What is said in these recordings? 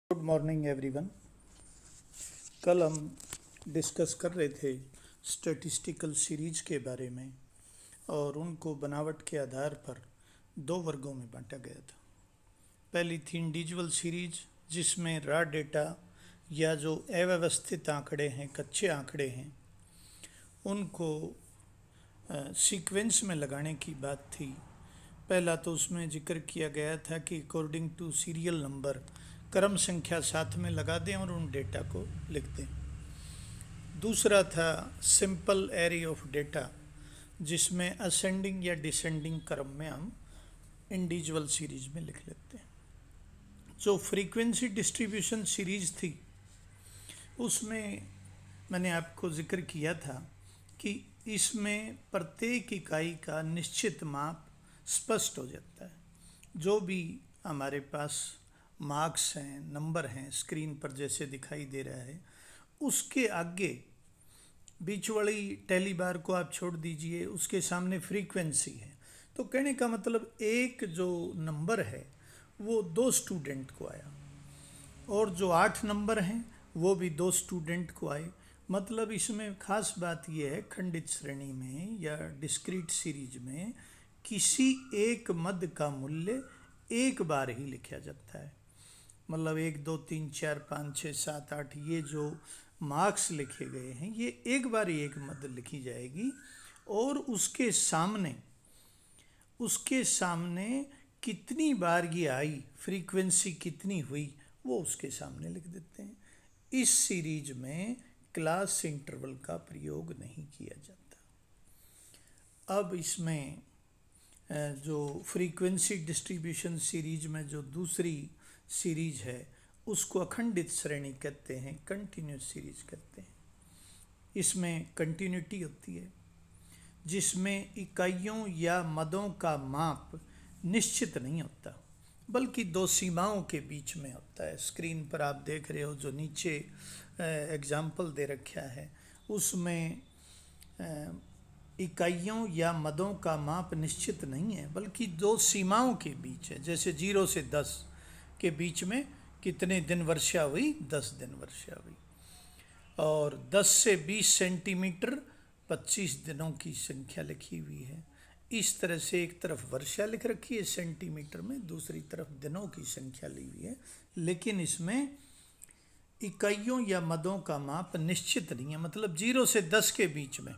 Good morning everyone. कल हम discuss कर रहे थे स्टैटिस्टिकल सीरीज के बारे में और उनको बनावट के आधार पर दो वर्गों में बांटा गया था। पहली थी इंडिविजुअल सीरीज, जिसमें रॉ डेटा या जो अव्यवस्थित आंकड़े हैं, कच्चे आंकड़े हैं, उनको सीक्वेंस में लगाने की बात थी। पहला तो उसमें जिक्र किया गया था कि अकॉर्डिंग टू सीरियल नंबर क्रम संख्या साथ में लगा दें और उन डेटा को लिख दें। दूसरा था सिंपल एरे ऑफ डेटा, जिसमें असेंडिंग या डिसेंडिंग क्रम में हम इंडिविजुअल सीरीज में लिख लेते हैं। जो फ्रीक्वेंसी डिस्ट्रीब्यूशन सीरीज थी उसमें मैंने आपको जिक्र किया था कि इसमें प्रत्येक इकाई का निश्चित माप स्पष्ट हो जाता है। जो भी हमारे पास मार्क्स हैं, नंबर हैं, स्क्रीन पर जैसे दिखाई दे रहा है, उसके आगे बीच वाली टैली बार को आप छोड़ दीजिए, उसके सामने फ्रीक्वेंसी है। तो कहने का मतलब एक जो नंबर है वो 2 स्टूडेंट को आया और जो 8 नंबर हैं वो भी 2 स्टूडेंट को आए। मतलब इसमें खास बात यह है, खंडित श्रेणी में या डिस्क्रीट सीरीज में किसी एक मद का मूल्य एक बार ही लिखा जाता है। मतलब 1 2 3 4 5 6 7 8 ये जो मार्क्स लिखे गए हैं, ये एक बार ही एक मद लिखी जाएगी और उसके सामने कितनी बार ये आई, फ्रीक्वेंसी कितनी हुई, वो उसके सामने लिख देते हैं। इस सीरीज में क्लास इंटरवल का प्रयोग नहीं किया जाता। अब इसमें जो फ्रीक्वेंसी डिस्ट्रीब्यूशन सीरीज में जो दूसरी सीरीज है उसको अखंडित श्रेणी कहते हैं, कंटिन्यूस सीरीज कहते हैं। इसमें कंटिन्यूटी होती है, जिसमें इकाइयों या मदों का माप निश्चित नहीं होता बल्कि 2 सीमाओं के बीच में होता है। स्क्रीन पर आप देख रहे हो जो नीचे एग्जाम्पल दे रखा है, उसमें इकाइयों या मदों का माप निश्चित नहीं है बल्कि 2 सीमाओं के बीच है। जैसे 0 से 10 के बीच में कितने दिन वर्षा हुई, 10 दिन वर्षा हुई। और 10 से 20 सेंटीमीटर 25 दिनों की संख्या लिखी हुई है। इस तरह से एक तरफ वर्षा लिख रखी है सेंटीमीटर में, दूसरी तरफ दिनों की संख्या ली हुई है, लेकिन इसमें इकाइयों या मदों का माप निश्चित नहीं है। मतलब 0 से 10 के बीच में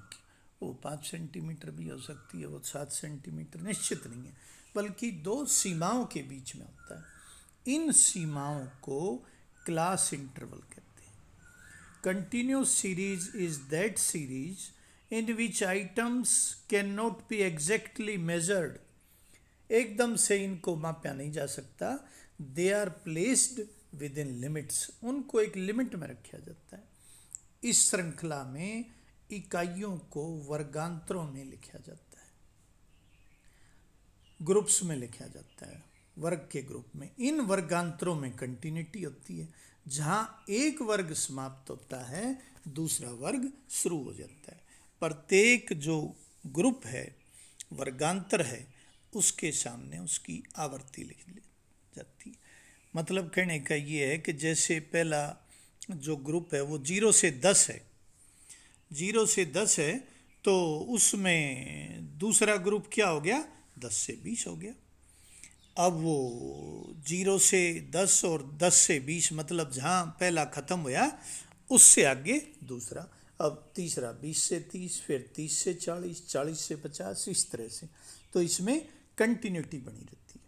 वो 5 सेंटीमीटर भी हो सकती है, वो 7 सेंटीमीटर, निश्चित नहीं है बल्कि 2 सीमाओं के बीच में होता है। इन सीमाओं को क्लास इंटरवल कहते हैं। Continuous series is that series in which items can not be exactly measured. एकदम से इनको मापा नहीं जा सकता। They are placed within limits, उनको एक लिमिट में रखा जाता है। इस श्रृंखला में इकाइयों को वर्गांतरों में लिखा जाता है, ग्रुप्स में लिखा जाता है, वर्ग के ग्रुप में। इन वर्गांतरों में कंटिन्यूटी होती है। जहां एक वर्ग समाप्त होता है दूसरा वर्ग शुरू हो जाता है। प्रत्येक जो ग्रुप है, वर्गांतर है, उसके सामने उसकी आवर्ती लिख ली जाती है। मतलब कहने का ये है कि जैसे पहला जो ग्रुप है वो 0 से 10 है, 0 से 10 है, तो उसमें दूसरा ग्रुप क्या हो गया, 10 से 20 हो गया। अब वो 0 से 10 और 10 से 20, मतलब जहाँ पहला ख़त्म हुआ उससे आगे दूसरा। अब तीसरा 20 से 30, फिर 30 से 40, 40 से 50, इस तरह से। तो इसमें कंटिन्यूटी बनी रहती है।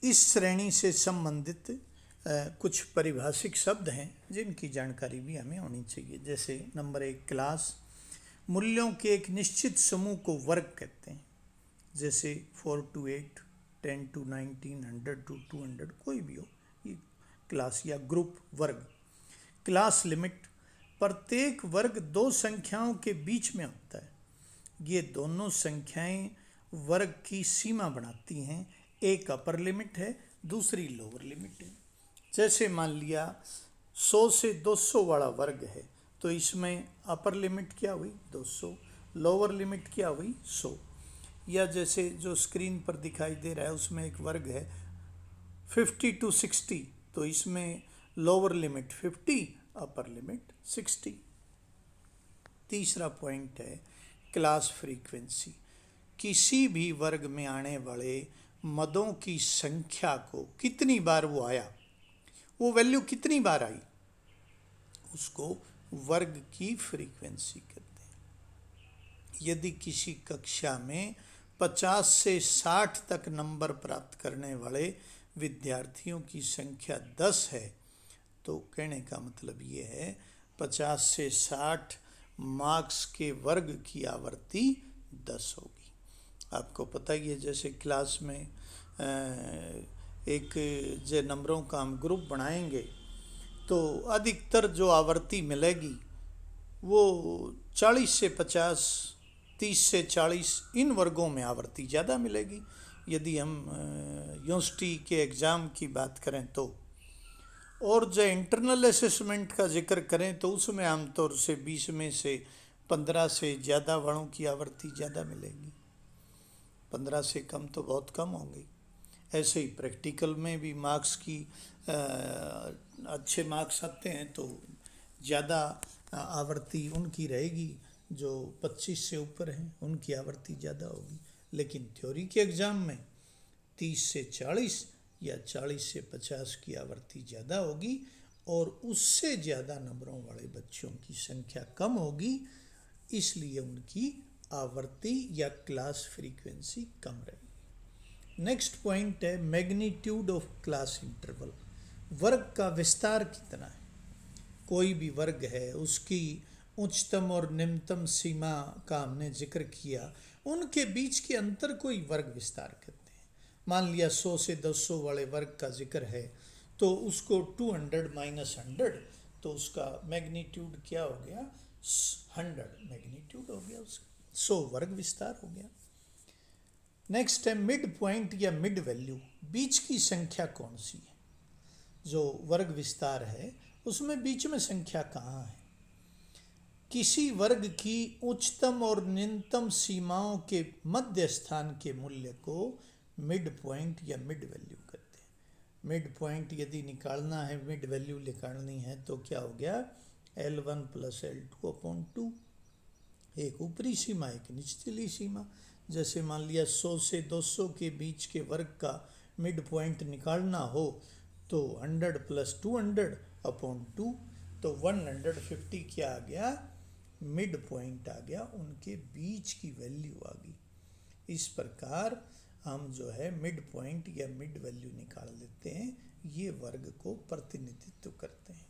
इस श्रेणी से संबंधित कुछ परिभाषिक शब्द हैं जिनकी जानकारी भी हमें होनी चाहिए। जैसे नंबर 1 क्लास, मूल्यों के एक निश्चित समूह को वर्ग कहते हैं। जैसे 4 to 8, 10 to 19, 100 to 200, कोई भी हो, ये क्लास या ग्रुप वर्ग। क्लास लिमिट, प्रत्येक वर्ग 2 संख्याओं के बीच में होता है। ये दोनों संख्याएं वर्ग की सीमा बनाती हैं। एक अपर लिमिट है, दूसरी लोअर लिमिट है। जैसे मान लिया 100 से 200 वाला वर्ग है, तो इसमें अपर लिमिट क्या हुई, 200, लोअर लिमिट क्या हुई, 100। या जैसे जो स्क्रीन पर दिखाई दे रहा है उसमें एक वर्ग है 50 to 60, तो इसमें लोअर लिमिट 50, अपर लिमिट 60। तीसरा पॉइंट है क्लास फ्रीक्वेंसी। किसी भी वर्ग में आने वाले मदों की संख्या को कितनी बार वो आया, वो वैल्यू कितनी बार आई, उसको वर्ग की फ्रीक्वेंसी कहते हैं। यदि किसी कक्षा में 50 से 60 तक नंबर प्राप्त करने वाले विद्यार्थियों की संख्या 10 है, तो कहने का मतलब ये है 50 से 60 मार्क्स के वर्ग की आवृत्ति 10 होगी। आपको पता ही है, जैसे क्लास में एक जो नंबरों का हम ग्रुप बनाएंगे तो अधिकतर जो आवृत्ति मिलेगी वो 40 से 50, 30 से 40 इन वर्गों में आवृत्ति ज़्यादा मिलेगी। यदि हम यूनिवर्सिटी के एग्ज़ाम की बात करें तो, और जो इंटरनल असेसमेंट का जिक्र करें तो उसमें आमतौर से 20 में से 15 से ज़्यादा वालों की आवृत्ति ज़्यादा मिलेगी, 15 से कम तो बहुत कम होंगी। ऐसे ही प्रैक्टिकल में भी मार्क्स की अच्छे मार्क्स आते हैं तो ज़्यादा आवृत्ति उनकी रहेगी, जो 25 से ऊपर हैं उनकी आवृत्ति ज़्यादा होगी। लेकिन थ्योरी के एग्ज़ाम में 30 से 40 या 40 से 50 की आवृत्ति ज़्यादा होगी, और उससे ज़्यादा नंबरों वाले बच्चों की संख्या कम होगी, इसलिए उनकी आवृत्ति या क्लास फ्रीक्वेंसी कम रहेगी। नेक्स्ट पॉइंट है मैग्नीट्यूड ऑफ क्लास इंटरवल। वर्ग का विस्तार कितना है। कोई भी वर्ग है उसकी उच्चतम और निम्नतम सीमा का हमने जिक्र किया, उनके बीच के अंतर को ही वर्ग विस्तार कहते हैं। मान लिया 100 से 200 वाले वर्ग का जिक्र है तो उसको 200 माइनस 100, तो उसका मैग्नीट्यूड क्या हो गया, 100 मैग्नीट्यूड हो गया उसका, 100 वर्ग विस्तार हो गया। नेक्स्ट है मिड पॉइंट या मिड वैल्यू। बीच की संख्या कौन सी है। जो वर्ग विस्तार है उसमें बीच में संख्या कहाँ है। किसी वर्ग की उच्चतम और निम्नतम सीमाओं के मध्य स्थान के मूल्य को मिड पॉइंट या मिड वैल्यू कहते हैं। मिड पॉइंट यदि निकालना है, मिड वैल्यू निकालनी है तो क्या हो गया, L1 प्लस L2 अपॉन 2। एक ऊपरी सीमा एक निचली सीमा। जैसे मान लिया 100 से 200 के बीच के वर्ग का मिड पॉइंट निकालना हो तो 100 प्लस 200 अपॉन 2, तो 150 क्या आ गया, मिड पॉइंट आ गया, उनके बीच की वैल्यू आ गई। इस प्रकार हम जो है मिड पॉइंट या मिड वैल्यू निकाल लेते हैं, ये वर्ग को प्रतिनिधित्व करते हैं।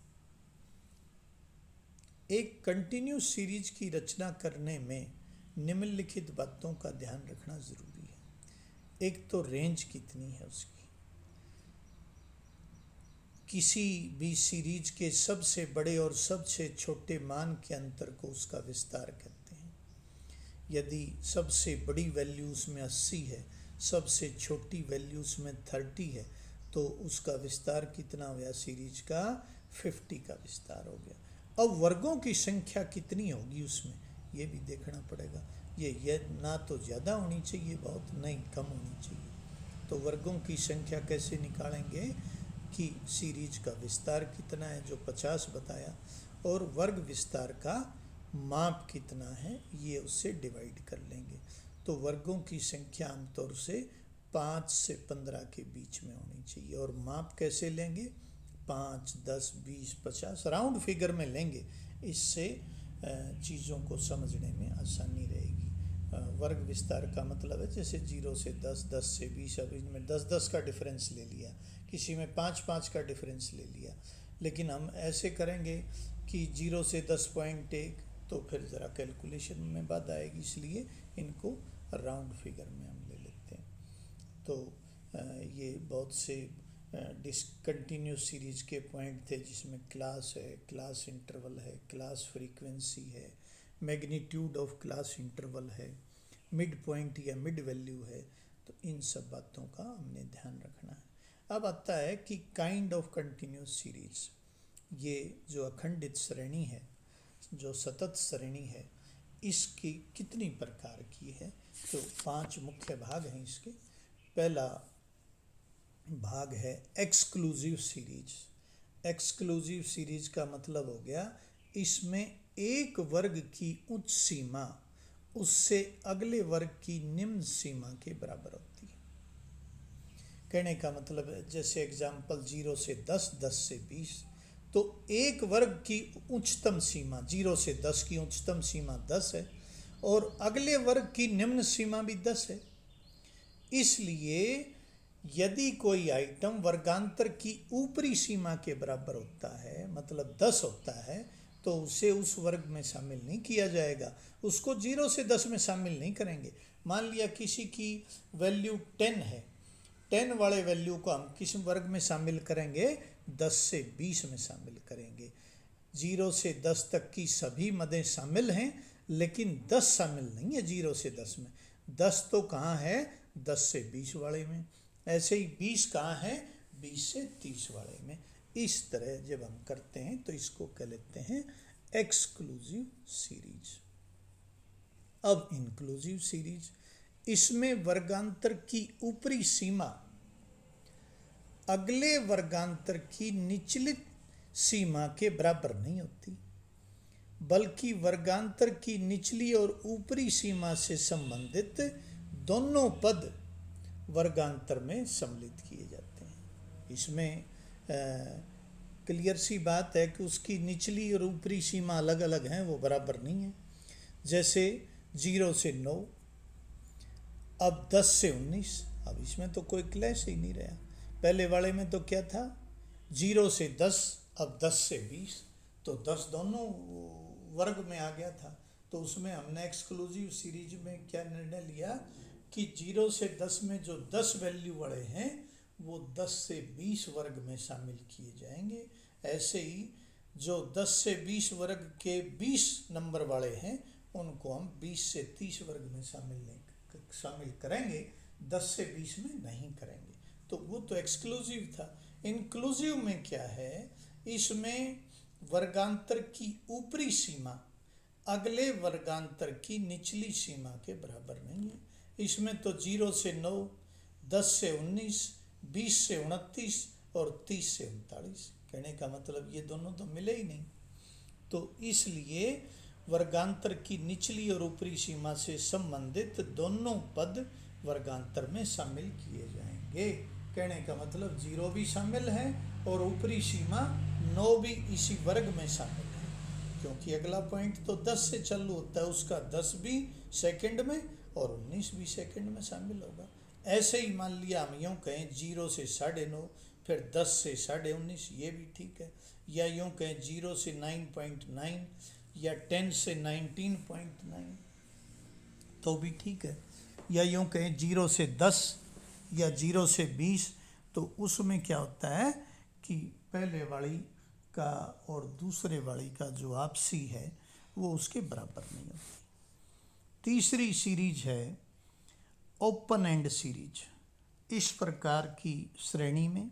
एक कंटिन्यूस सीरीज की रचना करने में निम्नलिखित बातों का ध्यान रखना जरूरी है। एक तो रेंज कितनी है उसकी। किसी भी सीरीज के सबसे बड़े और सबसे छोटे मान के अंतर को उसका विस्तार कहते हैं। यदि सबसे बड़ी वैल्यू उसमें 80 है, सबसे छोटी वैल्यू उसमें 30 है, तो उसका विस्तार कितना हो गया, सीरीज का 50 का विस्तार हो गया। अब वर्गों की संख्या कितनी होगी उसमें, ये भी देखना पड़ेगा। ये ना तो ज़्यादा होनी चाहिए बहुत, नहीं कम होनी चाहिए। तो वर्गों की संख्या कैसे निकालेंगे कि सीरीज का विस्तार कितना है जो 50 बताया, और वर्ग विस्तार का माप कितना है ये उससे डिवाइड कर लेंगे। तो वर्गों की संख्या आमतौर से 5 से 15 के बीच में होनी चाहिए। और माप कैसे लेंगे, 5, 10, 20, 50 राउंड फिगर में लेंगे, इससे चीज़ों को समझने में आसानी रहेगी। वर्ग विस्तार का मतलब है जैसे 0 से 10, 10 से 20, अब इनमें 10-10 का डिफरेंस ले लिया, किसी में 5-5 का डिफरेंस ले लिया। लेकिन हम ऐसे करेंगे कि 0 से 10.1, तो फिर ज़रा कैलकुलेशन में बात आएगी, इसलिए इनको राउंड फिगर में हम ले लेते हैं। तो ये बहुत से डिसकंटिन्यूस सीरीज के पॉइंट थे, जिसमें क्लास है, क्लास इंटरवल है, क्लास फ्रीक्वेंसी है, मैग्नीट्यूड ऑफ क्लास इंटरवल है, मिड पॉइंट या मिड वैल्यू है। तो इन सब बातों का हमने ध्यान रखना है। अब आता है कि काइंड ऑफ कंटिन्यूस सीरीज। ये जो अखंडित श्रेणी है, जो सतत श्रेणी है, इसकी कितनी प्रकार की है। तो 5 मुख्य भाग हैं इसके। पहला भाग है एक्सक्लूसिव सीरीज। एक्सक्लूसिव सीरीज का मतलब हो गया इसमें एक वर्ग की उच्च सीमा उससे अगले वर्ग की निम्न सीमा के बराबर होती है। कहने का मतलब है जैसे एग्जाम्पल 0 से 10, 10 से 20, तो एक वर्ग की उच्चतम सीमा 0 से 10 की उच्चतम सीमा 10 है और अगले वर्ग की निम्न सीमा भी 10 है। इसलिए यदि कोई आइटम वर्गांतर की ऊपरी सीमा के बराबर होता है, मतलब 10 होता है, तो उसे उस वर्ग में शामिल नहीं किया जाएगा, उसको 0 से 10 में शामिल नहीं करेंगे। मान लिया किसी की वैल्यू 10 है, 10 वाले वैल्यू को हम किस वर्ग में शामिल करेंगे? 10 से 20 में शामिल करेंगे। 0 से 10 तक की सभी मदें शामिल हैं, लेकिन 10 शामिल नहीं है 0 से 10 में। 10 तो कहाँ है? 10 से 20 वाले में। ऐसे ही 20 कहाँ है? 20 से 30 वाले में। इस तरह जब हम करते हैं तो इसको कह लेते हैं एक्सक्लूसिव सीरीज। अब इंक्लूसिव सीरीज, इसमें वर्गांतर की ऊपरी सीमा अगले वर्गांतर की निचली सीमा के बराबर नहीं होती, बल्कि वर्गांतर की निचली और ऊपरी सीमा से संबंधित दोनों पद वर्गांतर में सम्मिलित किए जाते हैं। इसमें क्लियर सी बात है कि उसकी निचली और ऊपरी सीमा अलग अलग हैं, वो बराबर नहीं है। जैसे 0 से 9, अब 10 से 19, अब इसमें तो कोई क्लैश ही नहीं रहा। पहले वाले में तो क्या था? 0 से 10, अब 10 से 20, तो 10 दोनों वर्ग में आ गया था। तो उसमें हमने एक्सक्लूसिव सीरीज में क्या निर्णय लिया कि 0 से 10 में जो 10 वैल्यू वाले हैं वो 10 से 20 वर्ग में शामिल किए जाएंगे। ऐसे ही जो 10 से 20 वर्ग के 20 नंबर वाले हैं उनको हम 20 से 30 वर्ग में शामिल करेंगे, 10 से 20 में नहीं करेंगे। तो वो तो एक्सक्लूसिव था। इंक्लूसिव में क्या है? इसमें वर्गांतर की ऊपरी सीमा अगले वर्गांतर की निचली सीमा के बराबर नहीं है। इसमें तो 0 से 9, 10 से 19, 20 से 29 और 30 से 39, कहने का मतलब ये दोनों तो मिले ही नहीं। तो इसलिए वर्गांतर की निचली और ऊपरी सीमा से संबंधित दोनों पद वर्गांतर में शामिल किए जाएंगे। कहने का मतलब 0 भी शामिल है और ऊपरी सीमा 9 भी इसी वर्ग में शामिल है, क्योंकि अगला पॉइंट तो 10 से चालू होता है, उसका 10 भी सेकंड में और 19 भी सेकंड में शामिल होगा। ऐसे ही मान लिया हम यूँ कहें 0 से 9.5, फिर 10 से 19.5, ये भी ठीक है। या यूँ कहें 0 से 9.9 या 10 से 19.9, तो भी ठीक है। या यूँ कहें 0 से 10 या 0 से 20, तो उसमें क्या होता है कि पहले वाली का और दूसरे वाली का जो आपसी है वो उसके बराबर नहीं होती। तीसरी सीरीज है ओपन एंड सीरीज। इस प्रकार की श्रेणी में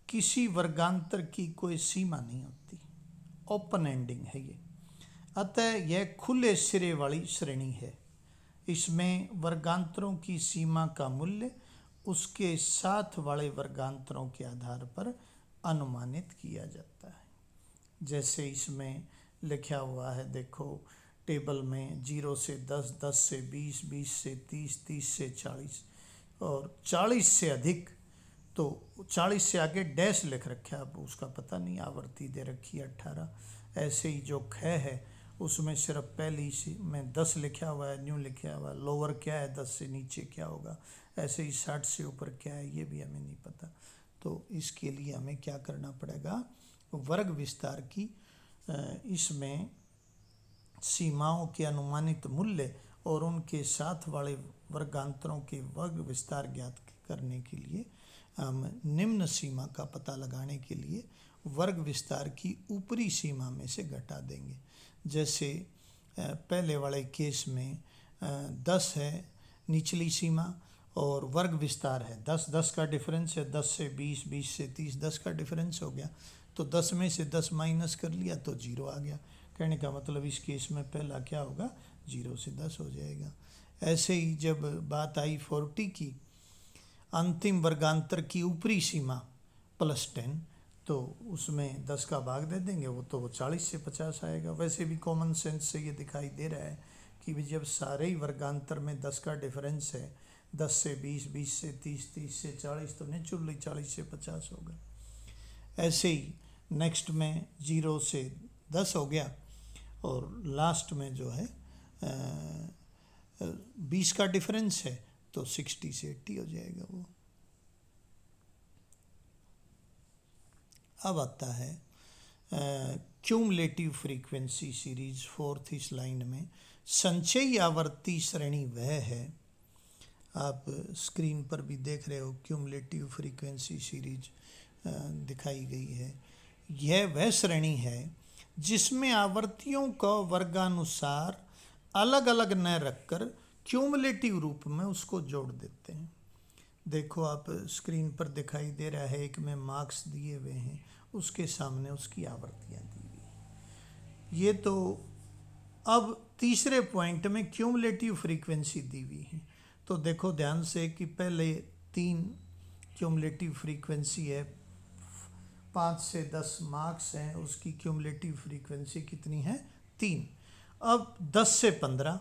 किसी वर्गांतर की कोई सीमा नहीं होती, ओपन एंडिंग है ये, अतः यह खुले सिरे वाली श्रेणी है। इसमें वर्गांतरों की सीमा का मूल्य उसके साथ वाले वर्गांतरों के आधार पर अनुमानित किया जाता है। जैसे इसमें लिखा हुआ है, देखो टेबल में 0 से 10, 10 से 20, 20 से 30, 30 से 40 और 40 से अधिक, तो 40 से आगे डैश लिख रखा है, अब उसका पता नहीं, आवर्ती दे रखी है 18। ऐसे ही जो ख है उसमें सिर्फ पहली सी में 10 लिखा हुआ है, न्यू लिखा हुआ है, लोअर क्या है 10 से नीचे क्या होगा, ऐसे ही 60 से ऊपर क्या है ये भी हमें नहीं पता। तो इसके लिए हमें क्या करना पड़ेगा? वर्ग विस्तार की इसमें सीमाओं के अनुमानित मूल्य और उनके साथ वाले वर्गांतरों के वर्ग विस्तार ज्ञात करने के लिए हम निम्न सीमा का पता लगाने के लिए वर्ग विस्तार की ऊपरी सीमा में से घटा देंगे। जैसे पहले वाले केस में 10 है निचली सीमा और वर्ग विस्तार है 10, 10 का डिफरेंस है, 10 से 20, 20 से 30, 10 का डिफरेंस हो गया, तो 10 में से 10 माइनस कर लिया तो 0 आ गया। कहने का मतलब इस केस में पहला क्या होगा? 0 से 10 हो जाएगा। ऐसे ही जब बात आई 40 की, अंतिम वर्गांतर की ऊपरी सीमा +10, तो उसमें 10 का भाग दे देंगे, वो 40 से 50 आएगा। वैसे भी कॉमन सेंस से ये दिखाई दे रहा है कि भी जब सारे ही वर्गांतर में 10 का डिफरेंस है, 10 से 20, 20 से 30, 30 से 40, तो नेचुरली 40 से 50 होगा। ऐसे ही नेक्स्ट में 0 से 10 हो गया, और लास्ट में जो है 20 का डिफरेंस है, तो 60 से 80 हो जाएगा वो। अब आता है क्यूमुलेटिव फ्रीक्वेंसी सीरीज, फोर्थ इस लाइन में। संचयी आवर्ती श्रेणी वह है, आप स्क्रीन पर भी देख रहे हो, क्यूमुलेटिव फ्रीक्वेंसी सीरीज दिखाई गई है। यह वह श्रेणी है जिसमें आवर्तियों को वर्गानुसार अलग अलग न रखकर क्यूमुलेटिव रूप में उसको जोड़ देते हैं। देखो आप स्क्रीन पर दिखाई दे रहा है, एक में मार्क्स दिए हुए हैं, उसके सामने उसकी आवर्तियाँ दी हुई। ये तो अब तीसरे पॉइंट में क्यूमुलेटिव फ्रीक्वेंसी दी हुई है। तो देखो ध्यान से कि पहले 3 क्यूमुलेटिव फ्रीक्वेंसी है, 5 से 10 मार्क्स हैं, उसकी क्यूमुलेटिव फ्रीक्वेंसी कितनी है? 3। अब 10 से 15,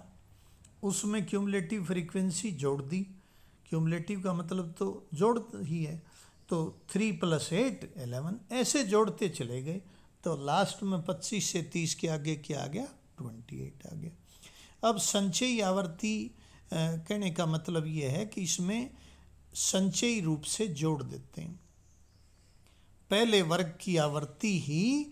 उसमें क्यूमुलेटिव फ्रीक्वेंसी जोड़ दी। क्यूमुलेटिव का मतलब तो जोड़ ही है, तो 3 + 8 11, ऐसे जोड़ते चले गए, तो लास्ट में 25 से 30 के आगे क्या आ गया? 28 आ गया। अब संचयी आवर्ती कहने का मतलब ये है कि इसमें संचयी रूप से जोड़ देते हैं। पहले वर्ग की आवर्ती ही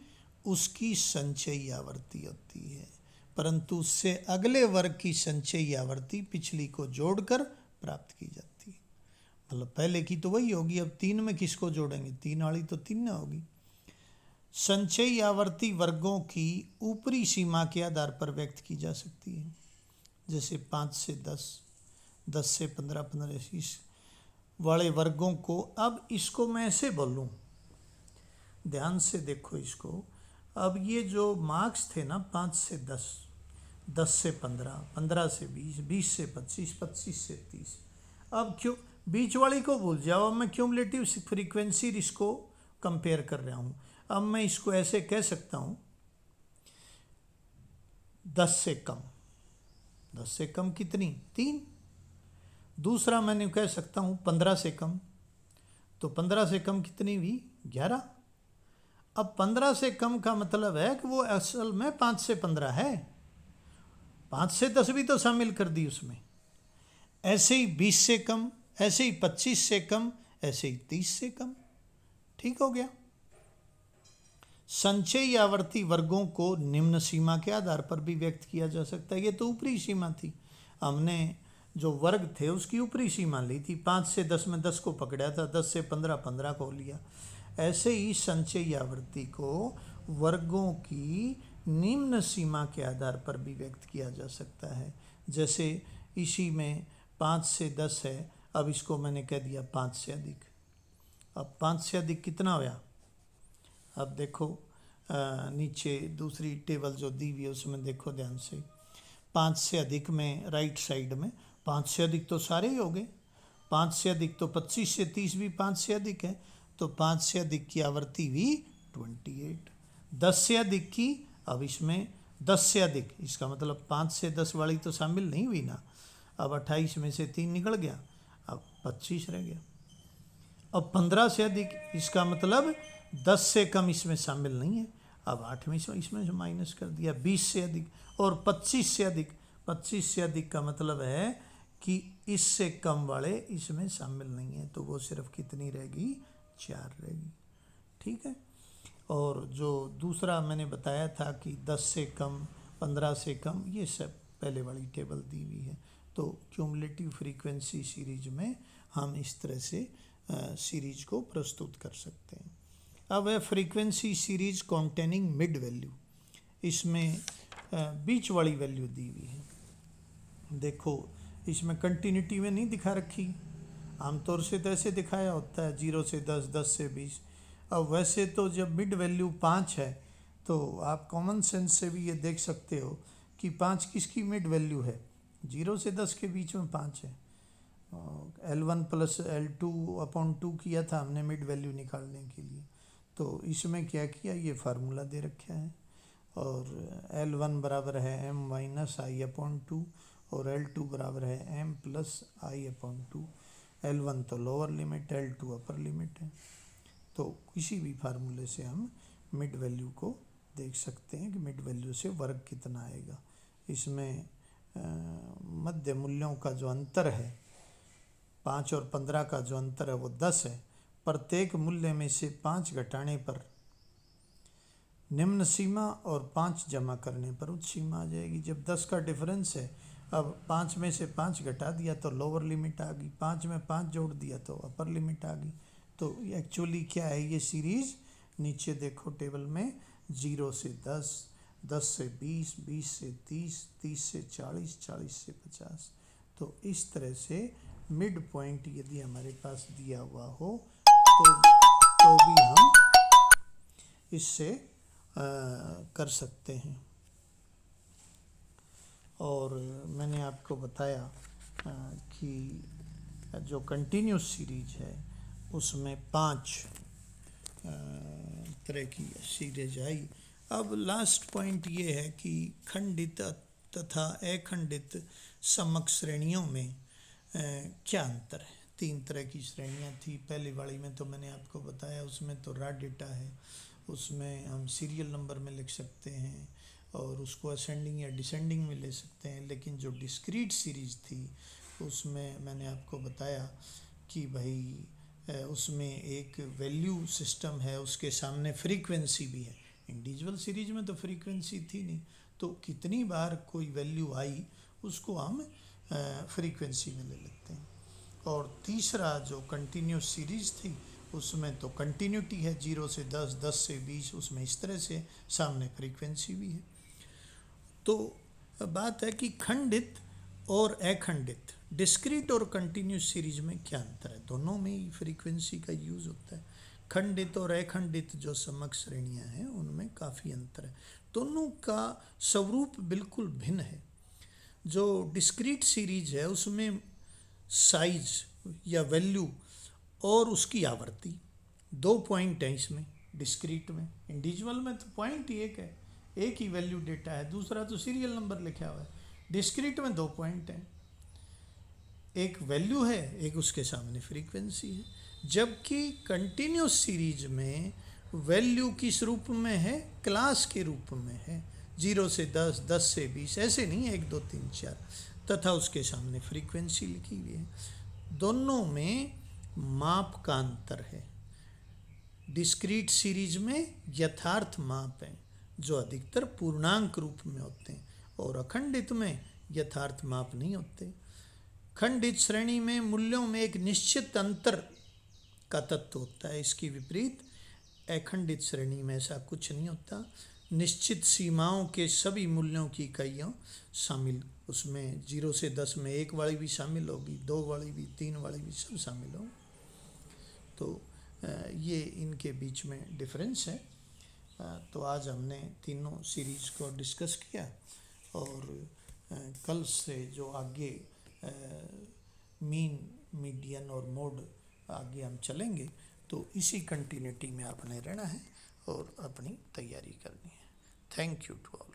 उसकी संचयी आवर्ती होती है, परंतु उससे अगले वर्ग की संचयी आवर्ती पिछली को जोड़कर प्राप्त की जाती है। मतलब पहले की तो वही होगी, अब 3 में किसको जोड़ेंगे? 3 वाली तो 3 ना होगी। संचयी आवर्ती वर्गों की ऊपरी सीमा के आधार पर व्यक्त की जा सकती है, जैसे 5 से 10, 10 से 15, 15 से 20 वाले वर्गों को। अब इसको मैं ऐसे बोलूँ, ध्यान से देखो इसको। अब ये जो मार्क्स थे ना, 5 से 10, 10 से 15, 15 से 20, 20 से 25, 25 से 30, अब क्यों बीच वाली को भूल जाओ। अब मैं क्यूमुलेटिव फ्रीक्वेंसी इसको कंपेयर कर रहा हूँ। अब मैं इसको ऐसे कह सकता हूँ, 10 से कम, 10 से कम कितनी? 3। दूसरा मैंने कह सकता हूँ 15 से कम, तो 15 से कम कितनी हुई? 11। अब 15 से कम का मतलब है कि वो असल में 5 से 15 है, 5 से 10 भी तो शामिल कर दी उसमें। ऐसे ही 20 से कम, ऐसे ही 25 से कम, ऐसे ही 30 से कम। ठीक हो गया। संचयी आवर्ती वर्गों को निम्न सीमा के आधार पर भी व्यक्त किया जा सकता है। ये तो ऊपरी सीमा थी, हमने जो वर्ग थे उसकी ऊपरी सीमा ली थी। 5 से 10 में 10 को पकड़ा था, 10 से 15, 15 को लिया। ऐसे ही संचयी आवर्ती को वर्गों की निम्न सीमा के आधार पर भी व्यक्त किया जा सकता है। जैसे इसी में 5 से 10 है, अब इसको मैंने कह दिया 5 से अधिक। अब 5 से अधिक कितना होया? अब देखो नीचे दूसरी टेबल जो दी हुई है उसमें देखो ध्यान से, 5 से अधिक में राइट साइड में 5 से अधिक तो सारे ही हो गए। 5 से अधिक तो 25 से 30 भी 5 से अधिक है, तो 5 से अधिक की आवर्ती भी 28। 10 से अधिक की, अब इसमें 10 से अधिक, इसका मतलब 5 से 10 वाली तो शामिल नहीं हुई ना। अब 28 में से 3 निकल गया, अब 25 रह गया। अब 15 से अधिक, इसका मतलब 10 से कम इसमें शामिल नहीं है, अब 8 में इसमें से माइनस कर दिया। 20 से अधिक और 25 से अधिक, 25 से अधिक का मतलब है कि इससे कम वाले इसमें शामिल नहीं है, तो वो सिर्फ कितनी रहेगी? 4 रहेगी। ठीक है। और जो दूसरा मैंने बताया था कि 10 से कम, 15 से कम, ये सब पहले वाली टेबल दी हुई है। तो क्यूमुलेटिव फ्रीक्वेंसी सीरीज में हम इस तरह से सीरीज को प्रस्तुत कर सकते हैं। अब है frequency series containing mid value, इसमें बीच वाली वैल्यू दी हुई है। देखो इसमें कंटिन्यूटी में नहीं दिखा रखी, आमतौर से तो ऐसे दिखाया होता है 0 से 10, 10 से 20। अब वैसे तो जब मिड वैल्यू 5 है, तो आप कॉमन सेंस से भी ये देख सकते हो कि 5 किसकी मिड वैल्यू है? 0 से 10 के बीच में 5 है। L1 प्लस L2/2 किया था हमने मिड वैल्यू निकालने के लिए। तो इसमें क्या किया, ये फार्मूला दे रखा है और L1 बराबर है m माइनस I/2 और L2 बराबर है m प्लस I/2। L1 तो lower limit, L2 upper limit है। तो किसी भी फार्मूले से हम मिड वैल्यू को देख सकते हैं कि मिड वैल्यू से वर्ग कितना आएगा। इसमें मध्य मूल्यों का जो अंतर है 5 और 15 का जो अंतर है वो 10 है। प्रत्येक मूल्य में से 5 घटाने पर निम्न सीमा और 5 जमा करने पर उच्च सीमा आ जाएगी। जब 10 का डिफरेंस है, अब 5 में से 5 घटा दिया तो लोअर लिमिट आ गई, 5 में 5 जोड़ दिया तो अपर लिमिट आ गई। तो एक्चुअली क्या है ये सीरीज, नीचे देखो टेबल में 0 से 10, 10 से 20, 20 से 30, 30 से 40, 40 से 50। तो इस तरह से मिड पॉइंट यदि हमारे पास दिया हुआ हो तो भी हम इससे कर सकते हैं। और मैंने आपको बताया कि जो कंटिन्यूस सीरीज है उसमें 5 तरह की सीरीज आई। अब लास्ट पॉइंट ये है कि खंडित तथा अखंडित समक श्रेणियों में क्या अंतर है। 3 तरह की श्रेणियां थी। पहली वाली में तो मैंने आपको बताया, उसमें तो रॉ डेटा है, उसमें हम सीरियल नंबर में लिख सकते हैं और उसको असेंडिंग या डिसेंडिंग में ले सकते हैं। लेकिन जो डिस्क्रीट सीरीज थी उसमें मैंने आपको बताया कि भाई उसमें एक वैल्यू सिस्टम है, उसके सामने फ्रीक्वेंसी भी है। इंडिविजुअल सीरीज में तो फ्रीक्वेंसी थी नहीं, तो कितनी बार कोई वैल्यू आई उसको हम फ्रीक्वेंसी में ले लेते हैं। और तीसरा जो कंटिन्यूस सीरीज थी उसमें तो कंटिन्यूटी है, 0 से 10, 10 से 20, उसमें इस तरह से सामने फ्रीक्वेंसी भी है। तो बात है कि खंडित और अखंडित, डिस्क्रीट और कंटिन्यूस सीरीज में क्या अंतर है। दोनों में ही फ्रीक्वेंसी का यूज़ होता है। खंडित और अखंडित जो समक श्रेणियाँ हैं उनमें काफ़ी अंतर है। दोनों का स्वरूप बिल्कुल भिन्न है। जो डिस्क्रीट सीरीज है उसमें साइज या वैल्यू और उसकी आवृत्ति 2 पॉइंट हैं इसमें डिस्क्रीट में। इंडिविजुअल में तो पॉइंट ही एक है, एक ही वैल्यू डेटा है, दूसरा तो सीरियल नंबर लिखा हुआ है। डिस्क्रीट में 2 पॉइंट हैं, एक वैल्यू है, एक उसके सामने फ्रीक्वेंसी है। जबकि कंटिन्यूस सीरीज में वैल्यू किस रूप में है, क्लास के रूप में है, 0 से 10, 10 से 20, ऐसे नहीं 1 2 3 4, तथा उसके सामने फ्रीक्वेंसी लिखी हुई है। दोनों में माप का अंतर है। डिस्क्रीट सीरीज में यथार्थ माप हैं जो अधिकतर पूर्णांक रूप में होते हैं और अखंडित में यथार्थ माप नहीं होते। खंडित श्रेणी में मूल्यों में एक निश्चित अंतर का तत्व होता है, इसकी विपरीत अखंडित श्रेणी में ऐसा कुछ नहीं होता। निश्चित सीमाओं के सभी मूल्यों की इकाइयाँ शामिल, उसमें 0 से 10 में 1 वाली भी शामिल होगी, 2 वाली भी, 3 वाली भी, सब शामिल होंगी। तो ये इनके बीच में डिफरेंस है। तो आज हमने तीनों सीरीज को डिस्कस किया और कल से जो आगे मीन, मीडियन और मोड आगे हम चलेंगे, तो इसी कंटिन्यूटी में आपने रहना है और अपनी तैयारी करनी है। Thank you to all.